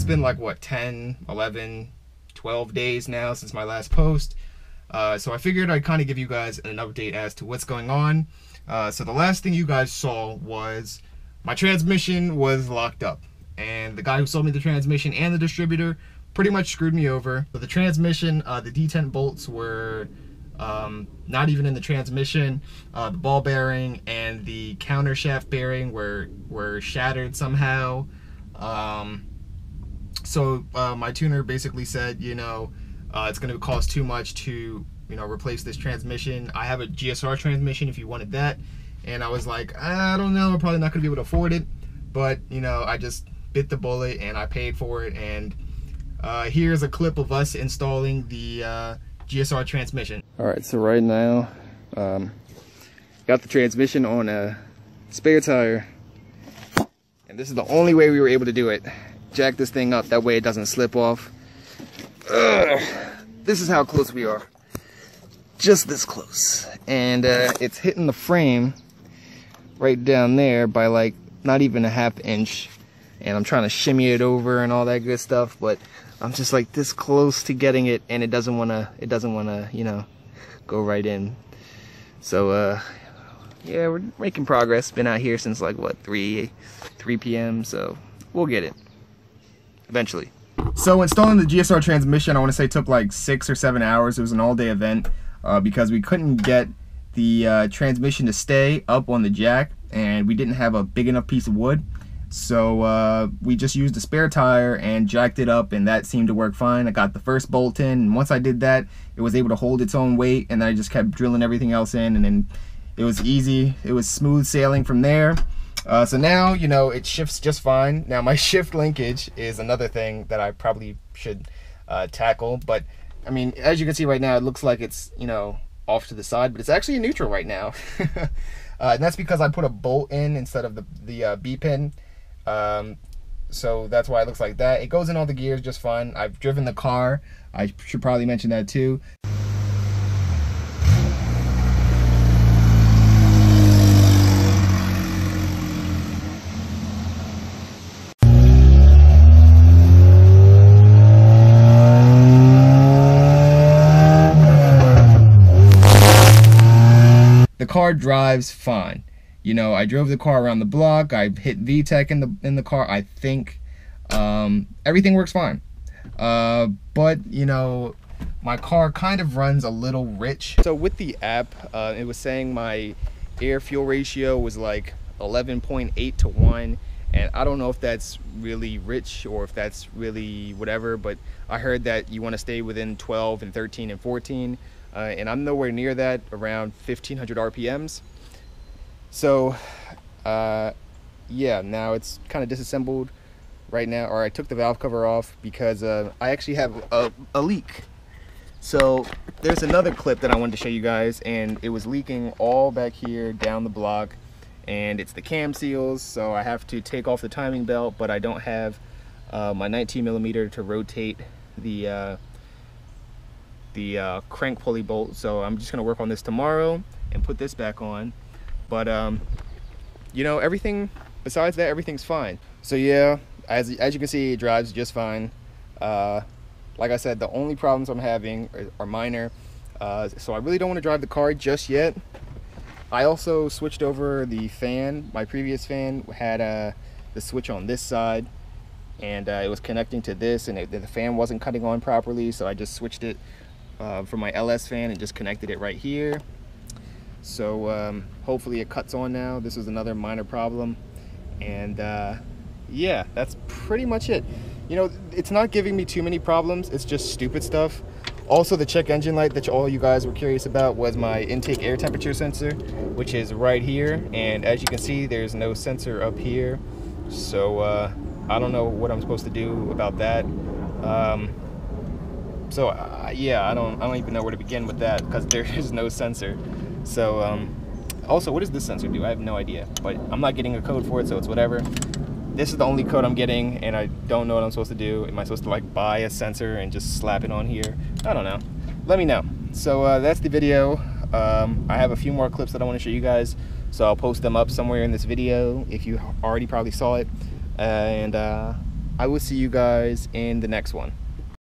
been like what, 10, 11, 12 days now since my last post. So I figured I'd kind of give you guys an update as to what's going on. So the last thing you guys saw was my transmission was locked up, and the guy who sold me the transmission and the distributor pretty much screwed me over. So the transmission, the detent bolts were not even in the transmission. The ball bearing and the counter shaft bearing were shattered somehow. So my tuner basically said, you know, it's going to cost too much to, you know, replace this transmission. I have a GSR transmission if you wanted that. And I was like, I don't know, I'm probably not going to be able to afford it. But, you know, I just bit the bullet and I paid for it. And here's a clip of us installing the GSR transmission. All right, so right now, got the transmission on a spare tire. And this is the only way we were able to do it. Jack this thing up, that way it doesn't slip off. Ugh. This is how close we are. Just this close. And it's hitting the frame right down there by like not even a ½ inch. And I'm trying to shimmy it over and all that good stuff, but I'm just like this close to getting it, and it doesn't wanna, you know, go right in. So yeah, we're making progress. Been out here since like what, 3 p.m. so we'll get it eventually. So installing the GSR transmission, I want to say took like 6 or 7 hours. It was an all-day event because we couldn't get the transmission to stay up on the jack, and we didn't have a big enough piece of wood. So we just used a spare tire and jacked it up, and that seemed to work fine. I got the first bolt in, and once I did that, it was able to hold its own weight, and then I just kept drilling everything else in, and then it was easy. It was smooth sailing from there. So now, you know, it shifts just fine. Now my shift linkage is another thing that I probably should tackle, but I mean, as you can see right now, it looks like it's, you know, off to the side, but it's actually in neutral right now. And that's because I put a bolt in instead of the B pin. So that's why it looks like that. It goes in all the gears just fine. I've driven the car. I should probably mention that too. The car drives fine. You know, I drove the car around the block. I hit Vtec in the car. I think everything works fine. But you know, my car kind of runs a little rich. So with the app, it was saying my air fuel ratio was like 11.8 to 1, and I don't know if that's really rich or if that's really whatever. But I heard that you want to stay within 12 and 13 and 14. And I'm nowhere near that, around 1500 RPMs. So, yeah, now it's kind of disassembled right now, or I took the valve cover off because I actually have a leak. So there's another clip that I wanted to show you guys, and it was leaking all back here down the block, and it's the cam seals, so I have to take off the timing belt, but I don't have my 19mm to rotate the crank pulley bolt, so I'm just gonna work on this tomorrow and put this back on. But you know, everything besides that, everything's fine. So yeah, as you can see, it drives just fine. Like I said, the only problems I'm having are minor, so I really don't want to drive the car just yet. I also switched over the fan. My previous fan had the switch on this side, and it was connecting to this, and the fan wasn't cutting on properly, so I just switched it for my LS fan and just connected it right here. So hopefully it cuts on now. This was another minor problem, and yeah, that's pretty much it. You know, it's not giving me too many problems, it's just stupid stuff. Also, the check engine light that all you guys were curious about was my intake air temperature sensor, which is right here, and as you can see, there's no sensor up here. So I don't know what I'm supposed to do about that. So yeah, I don't even know where to begin with that, because there is no sensor. So also, what does this sensor do? I have no idea, but I'm not getting a code for it, so it's whatever. This is the only code I'm getting, and I don't know what I'm supposed to do. Am I supposed to like buy a sensor and just slap it on here? I don't know. Let me know. So that's the video. I have a few more clips that I want to show you guys, so I'll post them up somewhere in this video if you already probably saw it. And I will see you guys in the next one.